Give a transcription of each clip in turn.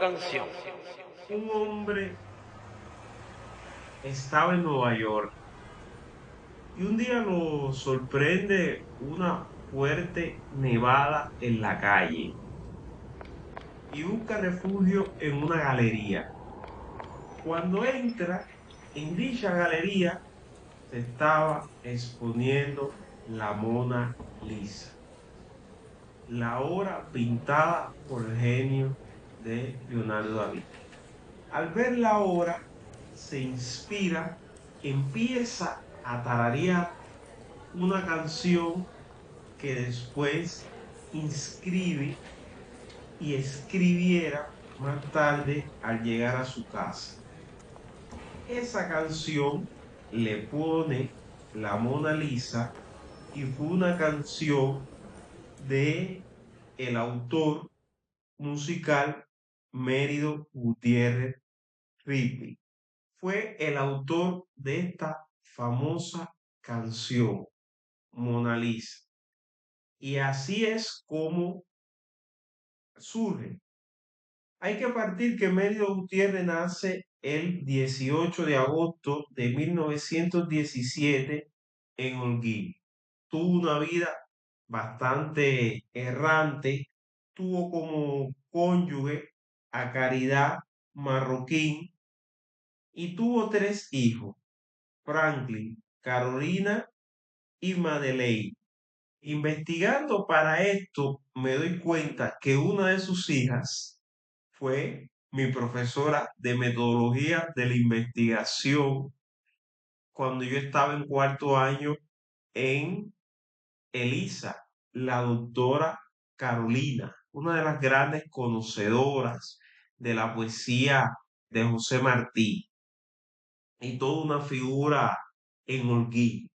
canción. Un hombre estaba en Nueva York y un día lo sorprende una fuerte nevada en la calle y busca refugio en una galería. Cuando entra en dicha galería se estaba exponiendo la Mona Lisa, la obra pintada por el genio de Leonardo da Vinci. Al ver la obra, se inspira, empieza a tararear una canción que después inscribe y escribiera más tarde al llegar a su casa. Esa canción le pone la Mona Lisa y fue una canción de el autor musical Mérido Gutiérrez Ripley. Fue el autor de esta famosa canción, Mona Lisa. Y así es como surge. Hay que partir que Mérido Gutiérrez nace el 18 de agosto de 1917 en Holguín. Tuvo una vida bastante errante, tuvo como cónyuge a Caridad Marroquín y tuvo tres hijos, Franklin, Carolina y Madeleine. Investigando para esto, me doy cuenta que una de sus hijas fue mi profesora de metodología de la investigación cuando yo estaba en cuarto año en ELISA, la doctora Carolina, una de las grandes conocedoras de la poesía de José Martí y toda una figura en Holguín.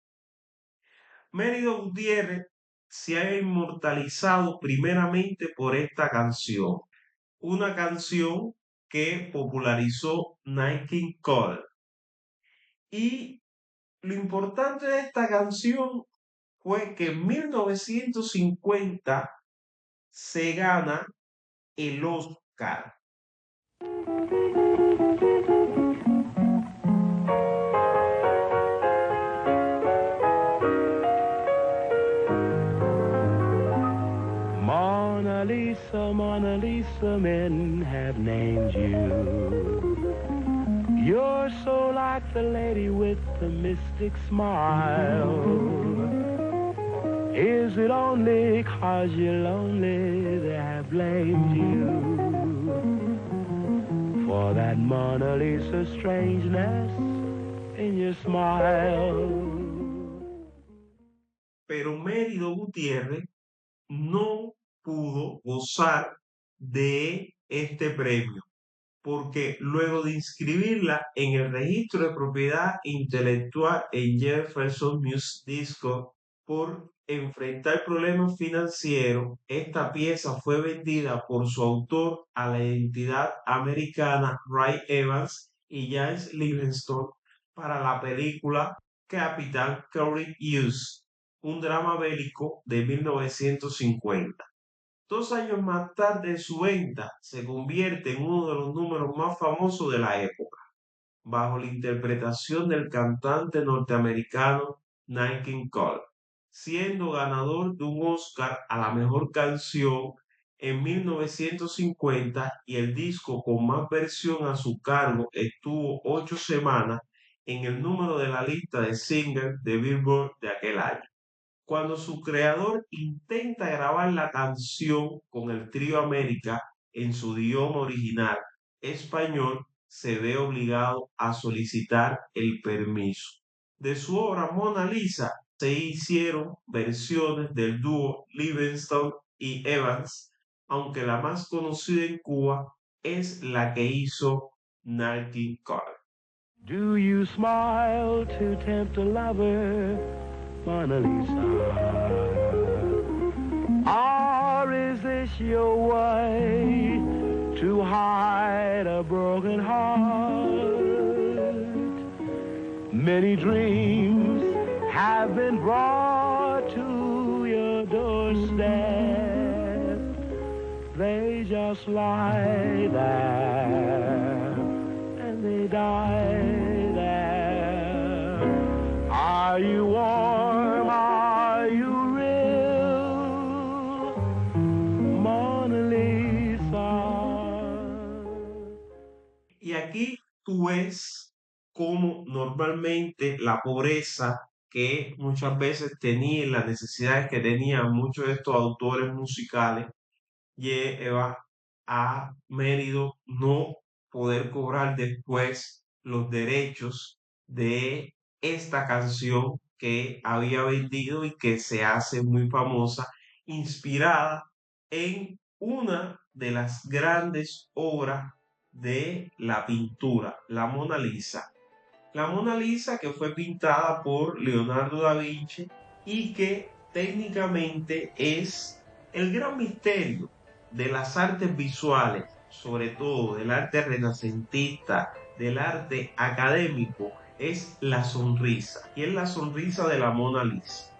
Mérido Gutiérrez se ha inmortalizado primeramente por esta canción, una canción que popularizó Nat King Cole. Y lo importante de esta canción fue que en 1950 se gana el Oscar. Mona Lisa, men have named you. You're so like the lady with the mystic smile. Is it only 'cause you're lonely they have blamed you for that Mona Lisa strangeness in your smile? Pero Mérido Gutiérrez no pudo gozar de este premio, porque luego de inscribirla en el registro de propiedad intelectual en Jefferson Music Disco por enfrentar problemas financieros, esta pieza fue vendida por su autor a la entidad americana Ray Evans y James Livingstone para la película Capital Curious, un drama bélico de 1950. 2 años más tarde, su venta se convierte en uno de los números más famosos de la época, bajo la interpretación del cantante norteamericano Nat King Cole, siendo ganador de un Oscar a la mejor canción en 1950, y el disco con más versión a su cargo estuvo 8 semanas en el número de la lista de singles de Billboard de aquel año. Cuando su creador intenta grabar la canción con el trío América en su idioma original español, se ve obligado a solicitar el permiso. De su obra Mona Lisa se hicieron versiones del dúo Livingstone y Evans, aunque la más conocida en Cuba es la que hizo Nat King Cole. Do you smile to tempt a lover, Mona Lisa? Or is this your way to hide a broken heart? Many dreams have been brought to your doorstep. They just lie there Y aquí tú ves cómo normalmente la pobreza que muchas veces tenían, las necesidades que tenían muchos de estos autores musicales, lleva a Mérido no poder cobrar después los derechos de esta canción que había vendido y que se hace muy famosa, inspirada en una de las grandes obras de la pintura, la Mona Lisa. La Mona Lisa que fue pintada por Leonardo da Vinci y que técnicamente es el gran misterio de las artes visuales, sobre todo del arte renacentista, del arte académico, es la sonrisa. Y es la sonrisa de la Mona Lisa.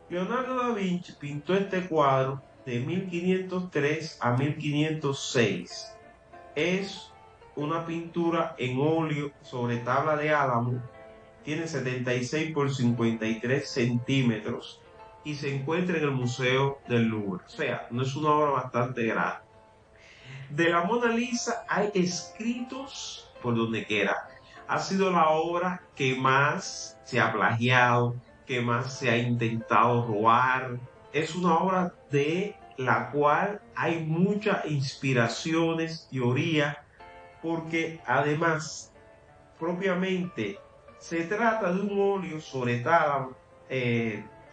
Leonardo da Vinci pintó este cuadro de 1503 a 1506. Es una pintura en óleo sobre tabla de álamo, tiene 76 por 53 centímetros y se encuentra en el Museo del Louvre. O sea, no es una obra bastante grande. De la Mona Lisa hay escritos por donde quiera. Ha sido la obra que más se ha plagiado, que más se ha intentado robar. Es una obra de la cual hay muchas inspiraciones, teorías, porque además propiamente se trata de un óleo sobre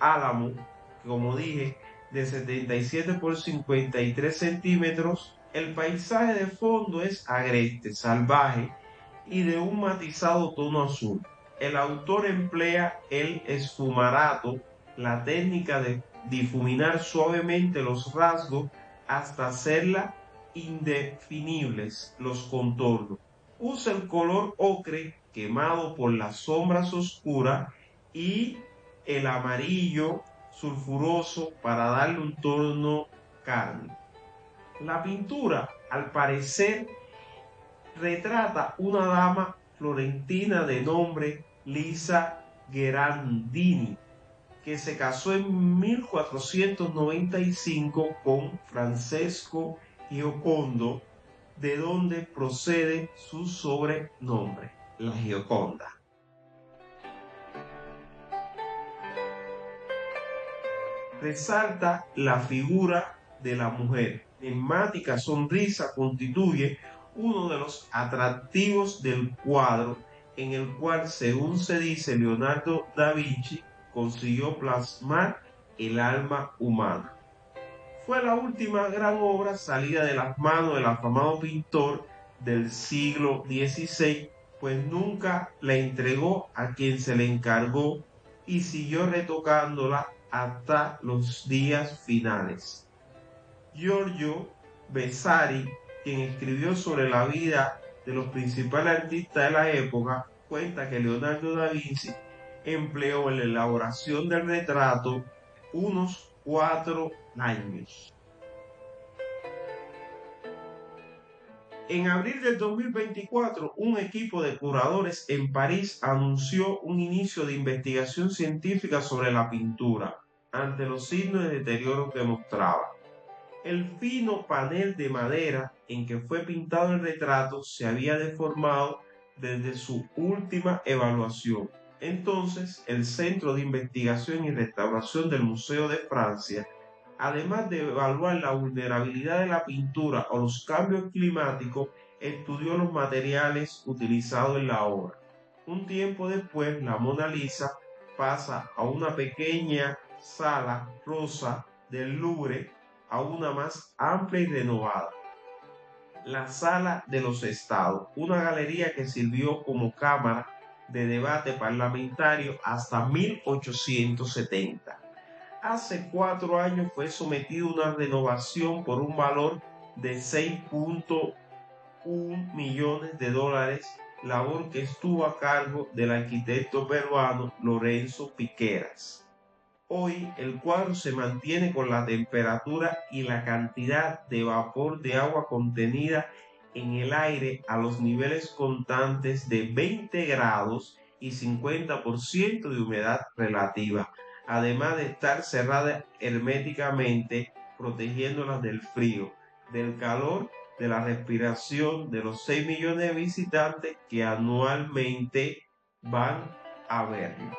álamo, como dije, de 77 por 53 centímetros. El paisaje de fondo es agreste, salvaje y de un matizado tono azul. El autor emplea el esfumarato, la técnica de difuminar suavemente los rasgos hasta hacerla indefinibles los contornos. Usa el color ocre quemado por las sombras oscuras y el amarillo sulfuroso para darle un tono carne. La pintura, al parecer, retrata una dama florentina de nombre Lisa Gherardini, que se casó en 1495 con Francesco Giocondo, de donde procede su sobrenombre, la Gioconda. Resalta la figura de la mujer. Enigmática sonrisa constituye uno de los atractivos del cuadro, en el cual, según se dice, Leonardo da Vinci consiguió plasmar el alma humana. Fue la última gran obra salida de las manos del afamado pintor del siglo XVI, pues nunca la entregó a quien se le encargó y siguió retocándola hasta los días finales. Giorgio Vasari, quien escribió sobre la vida de los principales artistas de la época, cuenta que Leonardo da Vinci empleó en la elaboración del retrato unos 4 años. En abril del 2024, un equipo de curadores en París anunció un inicio de investigación científica sobre la pintura, ante los signos de deterioro que mostraba. El fino panel de madera en que fue pintado el retrato se había deformado desde su última evaluación. Entonces, el Centro de Investigación y Restauración del Museo de Francia, además de evaluar la vulnerabilidad de la pintura o los cambios climáticos, estudió los materiales utilizados en la obra. Un tiempo después, la Mona Lisa pasa a una pequeña sala rosa del Louvre a una más amplia y renovada, la Sala de los Estados, una galería que sirvió como cámara de debate parlamentario hasta 1870. Hace 4 años fue sometido a una renovación por un valor de 6.1 millones de dólares, labor que estuvo a cargo del arquitecto peruano Lorenzo Piqueras. Hoy el cuadro se mantiene con la temperatura y la cantidad de vapor de agua contenida en el aire a los niveles constantes de 20 grados y 50% de humedad relativa, además de estar cerrada herméticamente, protegiéndolas del frío, del calor de la respiración de los 6 millones de visitantes que anualmente van a verlo.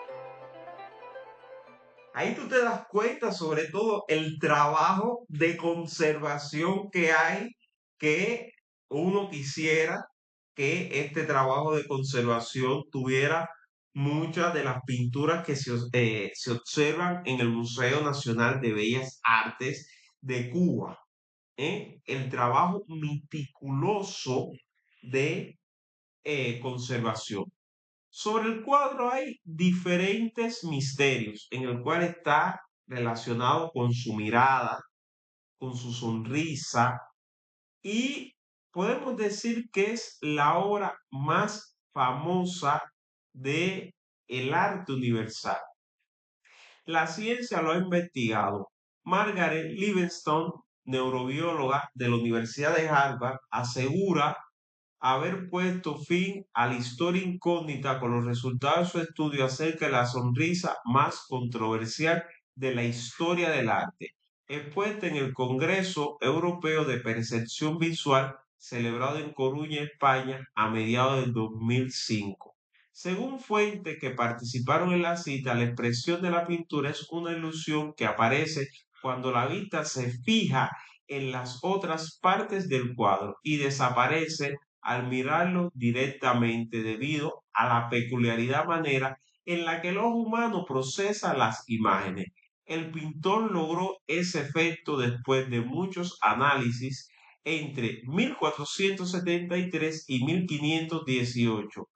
Ahí tú te das cuenta sobre todo el trabajo de conservación que hay, que uno quisiera que este trabajo de conservación tuviera muchas de las pinturas que se observan en el Museo Nacional de Bellas Artes de Cuba. El trabajo meticuloso de conservación. Sobre el cuadro hay diferentes misterios en el cual está relacionado con su mirada, con su sonrisa, y podemos decir que es la obra más famosa de el arte universal. La ciencia lo ha investigado. Margaret Livingstone, neurobióloga de la Universidad de Harvard, asegura haber puesto fin a la historia incógnita con los resultados de su estudio acerca de la sonrisa más controversial de la historia del arte, expuesta en el Congreso Europeo de Percepción Visual, celebrado en Coruña, España, a mediados del 2005. Según fuentes que participaron en la cita, la expresión de la pintura es una ilusión que aparece cuando la vista se fija en las otras partes del cuadro y desaparece al mirarlo directamente debido a la peculiaridad manera en la que el ojo humano procesa las imágenes. El pintor logró ese efecto después de muchos análisis entre 1473 y 1518.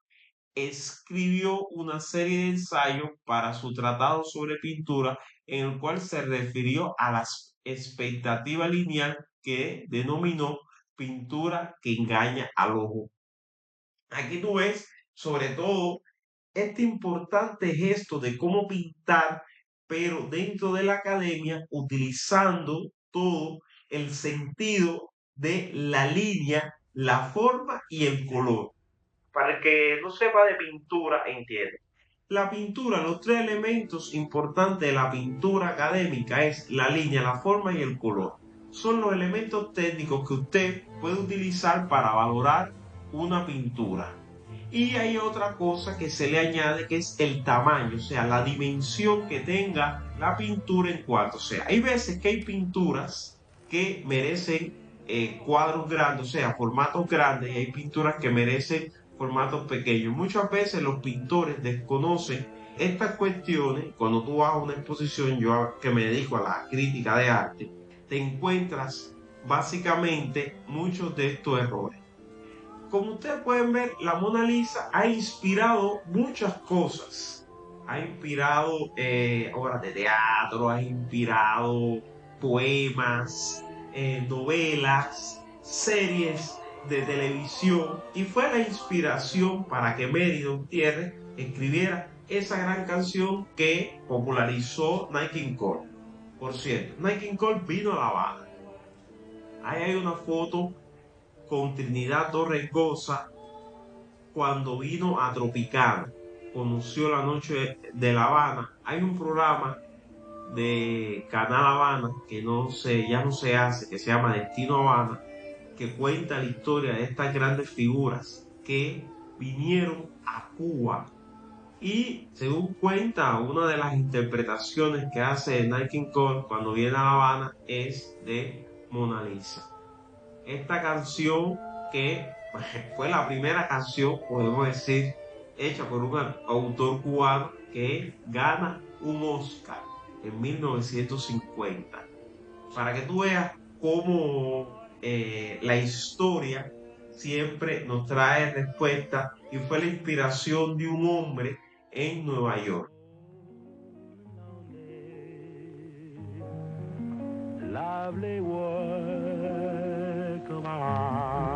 Escribió una serie de ensayos para su tratado sobre pintura en el cual se refirió a la expectativa lineal que denominó pintura que engaña al ojo. Aquí tú ves sobre todo este importante gesto de cómo pintar, pero dentro de la academia, utilizando todo el sentido de la línea, la forma y el color. Para el que no sepa de pintura, entiende. La pintura, los tres elementos importantes de la pintura académica es la línea, la forma y el color. Son los elementos técnicos que usted puede utilizar para valorar una pintura. Y hay otra cosa que se le añade, que es el tamaño, o sea, la dimensión que tenga la pintura en cuanto. O sea, hay veces que hay pinturas que merecen cuadros grandes, o sea, formatos grandes, y hay pinturas que merecen formatos pequeños. Muchas veces los pintores desconocen estas cuestiones. Cuando tú vas a una exposición, yo que me dedico a la crítica de arte, te encuentras básicamente muchos de estos errores. Como ustedes pueden ver, la Mona Lisa ha inspirado muchas cosas. Ha inspirado obras de teatro, ha inspirado poemas, novelas, series de televisión, y fue la inspiración para que Mérida Gutiérrez escribiera esa gran canción que popularizó Nat King Cole. Por cierto, Nat King Cole vino a La Habana. Ahí hay una foto con Trinidad Torregosa cuando vino a Tropicana, conoció la noche de La Habana. Hay un programa de Canal Habana que ya no se hace, que se llama Destino Habana, que cuenta la historia de estas grandes figuras que vinieron a Cuba. Y según cuenta, una de las interpretaciones que hace Nat King Cole cuando viene a La Habana es de Mona Lisa. Esta canción, que fue la primera canción, podemos decir, hecha por un autor cubano, que gana un Oscar en 1950. Para que tú veas cómo la historia siempre nos trae respuestas, y fue la inspiración de un hombre en Nueva York. Lovely work of art.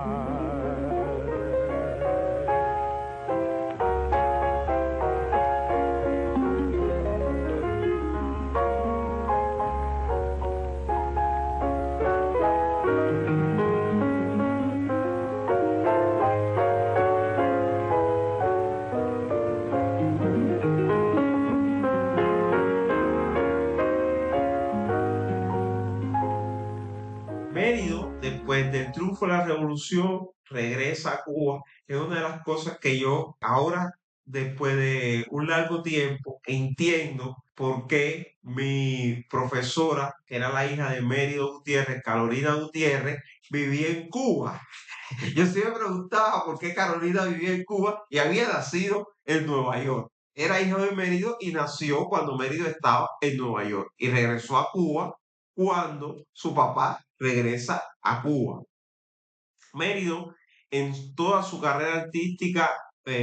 Mérido, después después del triunfo de la revolución, regresa a Cuba. Es una de las cosas que yo ahora, después de un largo tiempo, entiendo por qué mi profesora, que era la hija de Mérido Gutiérrez, Carolina Gutiérrez, vivía en Cuba. Yo siempre me preguntaba por qué Carolina vivía en Cuba y había nacido en Nueva York. Era hija de Mérido y nació cuando Mérido estaba en Nueva York y regresó a Cuba cuando su papá regresa a Cuba. Mérido, en toda su carrera artística,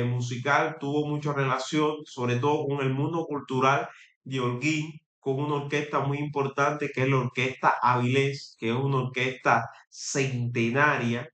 musical, tuvo mucha relación, sobre todo con el mundo cultural de Holguín, con una orquesta muy importante que es la Orquesta Avilés, que es una orquesta centenaria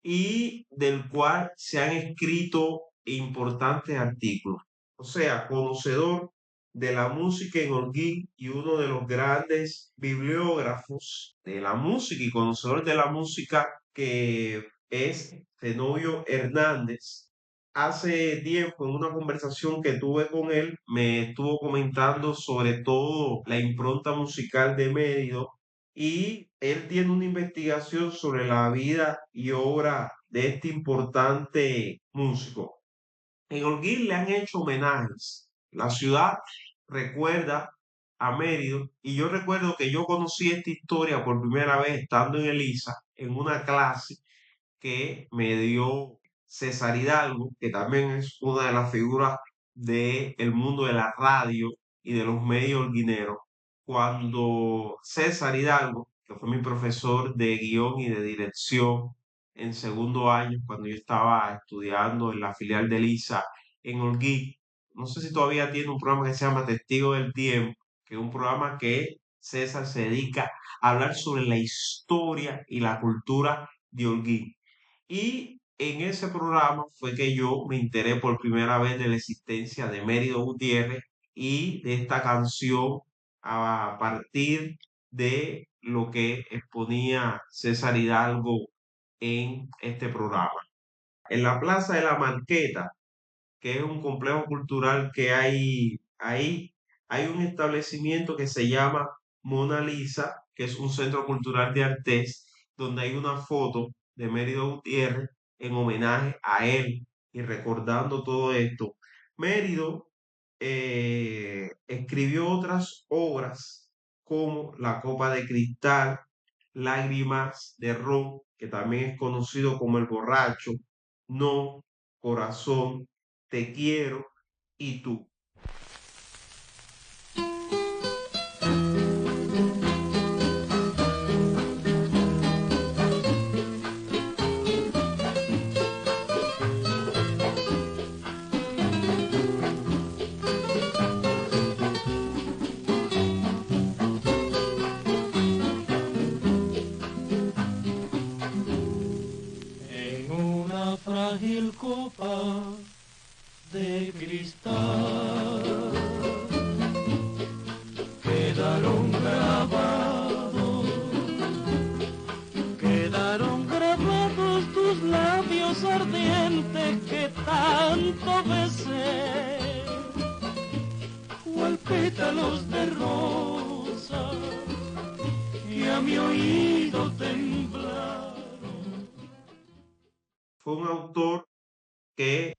y del cual se han escrito importantes artículos. O sea, conocedor de la música en Holguín y uno de los grandes bibliógrafos de la música y conocedor de la música que es Zenobio Hernández. Hace tiempo, en una conversación que tuve con él, me estuvo comentando sobre todo la impronta musical de Mérido y él tiene una investigación sobre la vida y obra de este importante músico. En Holguín le han hecho homenajes. La ciudad recuerda a Mérido y yo recuerdo que yo conocí esta historia por primera vez estando en Elisa, en una clase que me dio César Hidalgo, que también es una de las figuras del mundo de la radio y de los medios holguineros. Cuando César Hidalgo, que fue mi profesor de guión y de dirección en segundo año, cuando yo estaba estudiando en la filial de Lisa en Holguín, no sé si todavía tiene un programa que se llama Testigo del Tiempo, que es un programa que César se dedica a hablar sobre la historia y la cultura de Holguín. Y en ese programa fue que yo me enteré por primera vez de la existencia de Mérido Gutiérrez y de esta canción a partir de lo que exponía César Hidalgo en este programa. En la Plaza de la Marqueta, que es un complejo cultural que hay ahí, hay un establecimiento que se llama Mona Lisa, que es un centro cultural de artes, donde hay una foto de Mérido Gutiérrez en homenaje a él y recordando todo esto. Mérido escribió otras obras como La Copa de Cristal, Lágrimas de Ron, que también es conocido como El Borracho, No, Corazón, Te quiero y tú. En una frágil copa de cristal quedaron grabados tus labios ardientes que tanto besé, cual pétalos de rosa que a mi oído temblaron. Fue un autor que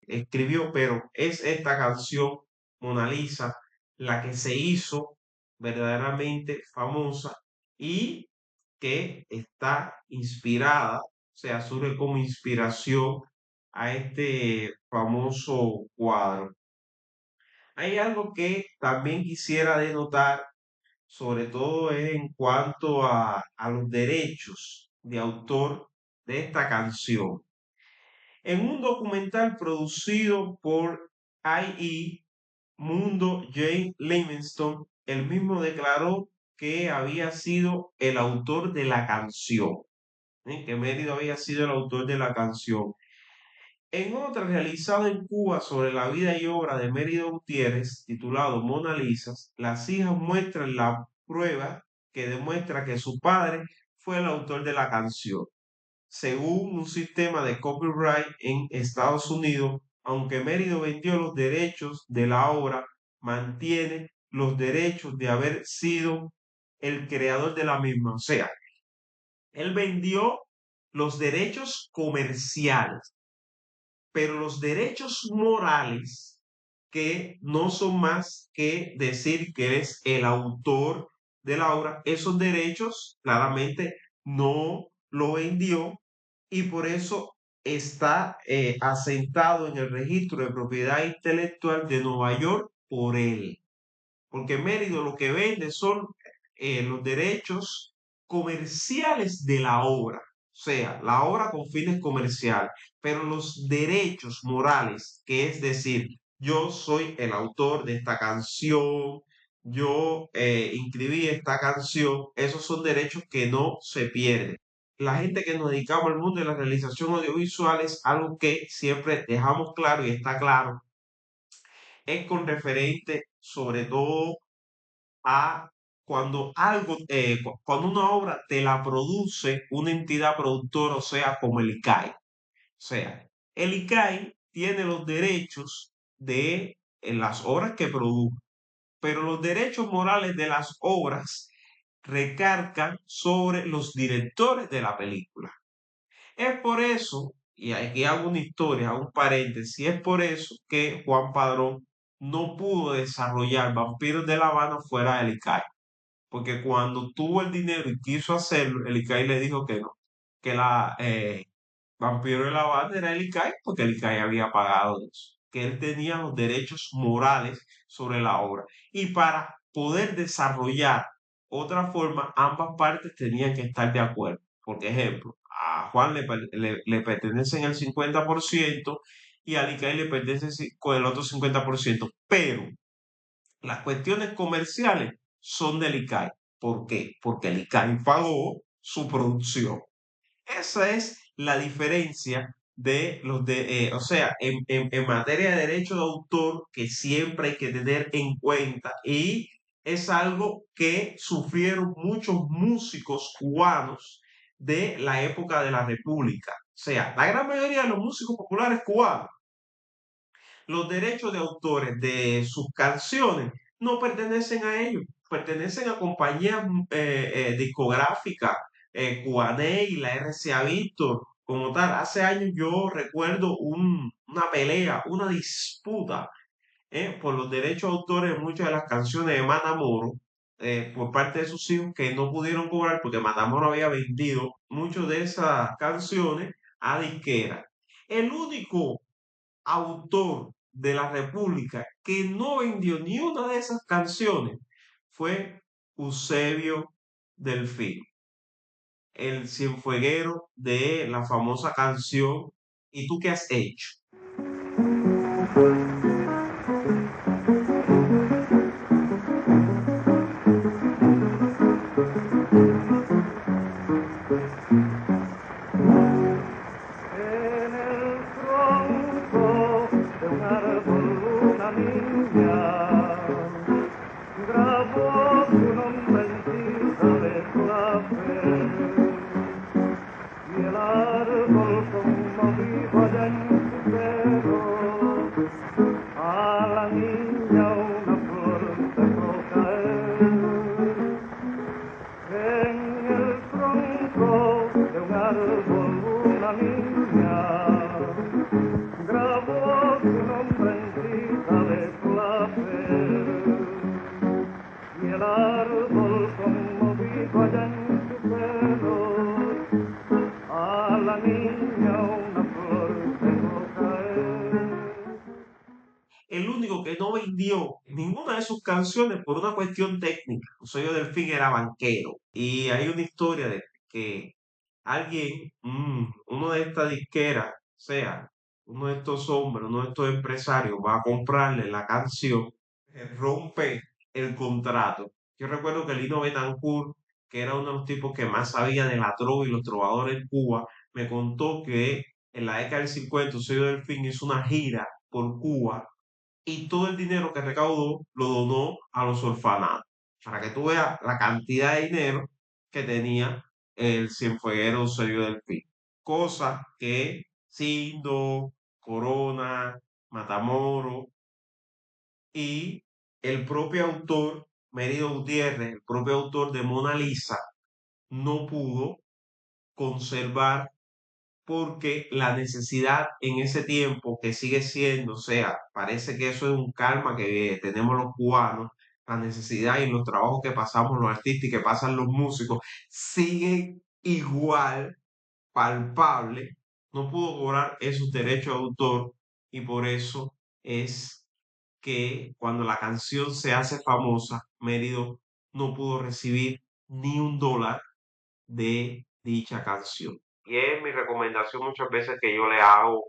escribió, pero es esta canción, Mona Lisa, la que se hizo verdaderamente famosa y que está inspirada, o sea, surge como inspiración a este famoso cuadro. Hay algo que también quisiera denotar, sobre todo en cuanto a los derechos de autor de esta canción. En un documental producido por IE Mundo J. Livingstone, él mismo declaró que había sido el autor de la canción, que Mérido había sido el autor de la canción. En otra realizada en Cuba sobre la vida y obra de Mérido Gutiérrez, titulado Mona Lisa, las hijas muestran la prueba que demuestra que su padre fue el autor de la canción. Según un sistema de copyright en Estados Unidos, aunque Mérido vendió los derechos de la obra, mantiene los derechos de haber sido el creador de la misma. O sea, Él vendió los derechos comerciales, pero los derechos morales, que no son más que decir que eres el autor de la obra, esos derechos claramente no lo vendió y por eso está asentado en el registro de propiedad intelectual de Nueva York por él. Porque Mérido lo que vende son los derechos comerciales de la obra, o sea, la obra con fines comerciales, pero los derechos morales, que es decir, yo soy el autor de esta canción, yo inscribí esta canción, esos son derechos que no se pierden. La gente que nos dedicamos al mundo de la realización audiovisual es algo que siempre dejamos claro y está claro, es con referente sobre todo a cuando algo, cuando una obra te la produce una entidad productora, o sea, como el ICAI. O sea, el ICAI tiene los derechos de las obras que produce, pero los derechos morales de las obras recargan sobre los directores de la película. Es por eso, y aquí hago una historia, un paréntesis, es por eso que Juan Padrón no pudo desarrollar Vampiros de La Habana fuera del ICAI, porque cuando tuvo el dinero y quiso hacerlo, el ICAI le dijo que no, que la Vampiro de la Banda era el ICAI, porque el ICAI había pagado eso, que él tenía los derechos morales sobre la obra. Y para poder desarrollar otra forma, ambas partes tenían que estar de acuerdo. Por ejemplo, a Juan le pertenecen el 50% y al ICAI le pertenece con el otro 50%, pero las cuestiones comerciales son del ICAI. ¿Por qué? Porque el ICAI pagó su producción. Esa es la diferencia de los de, o sea, en materia de derecho de autor que siempre hay que tener en cuenta y es algo que sufrieron muchos músicos cubanos de la época de la República. O sea, la gran mayoría de los músicos populares cubanos, los derechos de autores de sus canciones no pertenecen a ellos, pertenecen a compañías discográficas, Cubaney, la RCA Víctor, como tal. Hace años yo recuerdo una pelea, una disputa por los derechos de autores de muchas de las canciones de Matamoro por parte de sus hijos que no pudieron cobrar porque Matamoro había vendido muchas de esas canciones a disquera. El único autor de la República que no vendió ni una de esas canciones fue Eusebio Delfín, el cienfueguero de la famosa canción ¿Y tú qué has hecho? En el tronco de un árbol una niña grabó su nombre encima de clavel y el árbol conmovido allá en su pelo a la niña una flor dejó caer. En el tronco de un árbol una niña grabó su nombre encima de clavel y el árbol conmovido allá en su pelo a la niña una flor dejó caer. El único que no vendió ninguna de sus canciones por una cuestión técnica, Eusebio Delfín era banquero. Y hay una historia de que alguien, uno de estas disqueras, o sea, uno de estos hombres, uno de estos empresarios, va a comprarle la canción, rompe el contrato. Yo recuerdo que Lino Betancourt, que era uno de los tipos que más sabía de la trova y los trovadores en Cuba, me contó que en la década del 50 Eusebio Delfín hizo una gira por Cuba y todo el dinero que recaudó lo donó a los orfanatos. Para que tú veas la cantidad de dinero que tenía el cienfueguero Eusebio Delfín. Cosa que Sindo, Corona, Matamoro y el propio autor, Mérido Gutiérrez, el propio autor de Mona Lisa, no pudo conservar porque la necesidad en ese tiempo que sigue siendo, o sea, parece que eso es un karma que tenemos los cubanos, la necesidad y los trabajos que pasamos los artistas y que pasan los músicos, siguen igual palpable, no pudo cobrar esos derechos de autor y por eso es que cuando la canción se hace famosa, Mérido no pudo recibir ni $1 de dicha canción. Y es mi recomendación muchas veces que yo le hago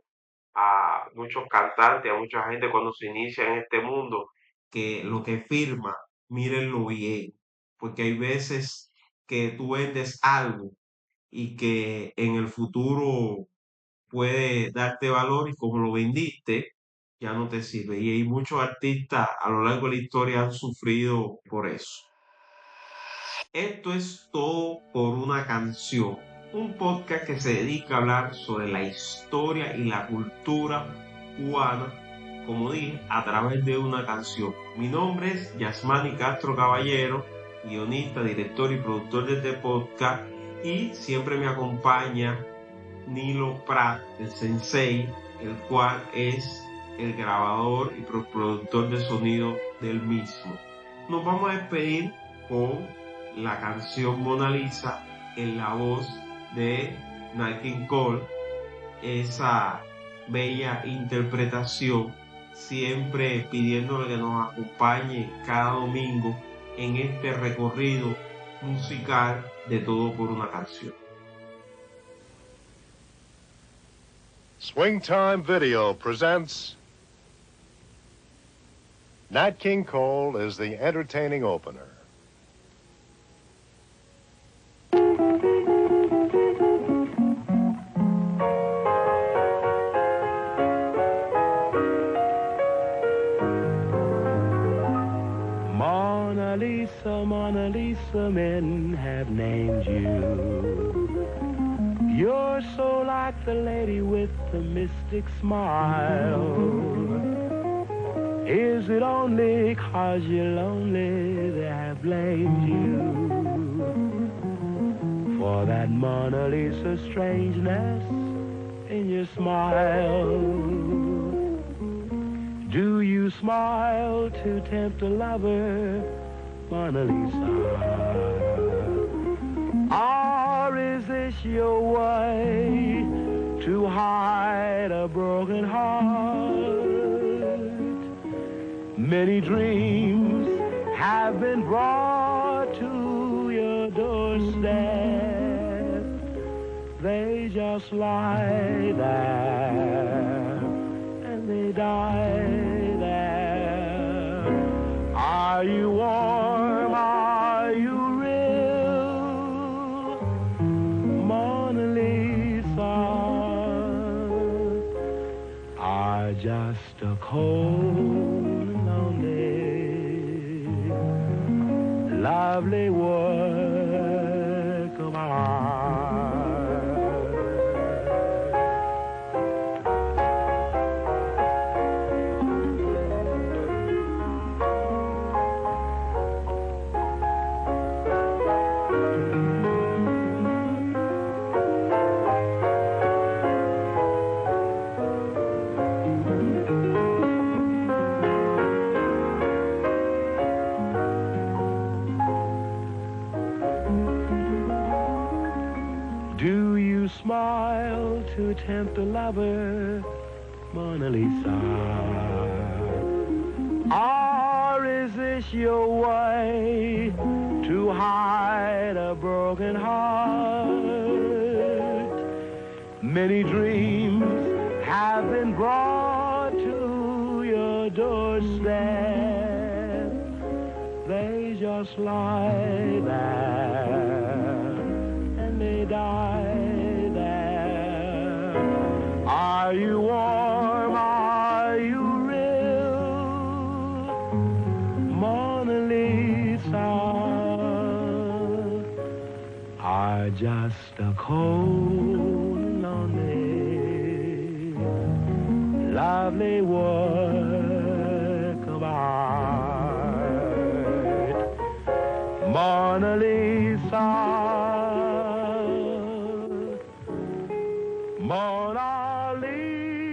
a muchos cantantes, a mucha gente cuando se inicia en este mundo, que lo que firma, mírenlo bien, porque hay veces que tú vendes algo y que en el futuro puede darte valor y como lo vendiste, ya no te sirve. Y hay muchos artistas a lo largo de la historia han sufrido por eso. Esto es todo por una canción, un podcast que se dedica a hablar sobre la historia y la cultura cubana, como dije, a través de una canción. Mi nombre es Yasmani Castro Caballero, guionista, director y productor de este podcast, y siempre me acompaña Nilo Prat, el sensei, el cual es el grabador y productor de sonido del mismo. Nos vamos a despedir con la canción Mona Lisa en la voz de Nat King Cole, esa bella interpretación, siempre pidiéndole que nos acompañe cada domingo en este recorrido musical de Todo por una Canción. Swing Time Video presents Nat King Cole is the entertaining opener. Mona Lisa, Mona Lisa, men have named you. You're so like the lady with the mystic smile. Is it only 'cause you're lonely they have blamed you for that Mona Lisa strangeness in your smile? Do you smile to tempt a lover, Mona Lisa? Or is this your way to hide a broken heart? Many dreams have been brought to your doorstep. They just lie there and they die there. Are you warm? Are you real, Mona Lisa? Are just a cold, lonely, lovely work of art. Do you smile to tempt a lover, Mona Lisa? Or is this your way to hide a broken heart? Many dreams have been brought to your doorstep. They just lie there and they die there. Are you warm? Are you real, Mona Lisa? Are just a cold, lonely, lovely work of art, Mona Lisa. darling.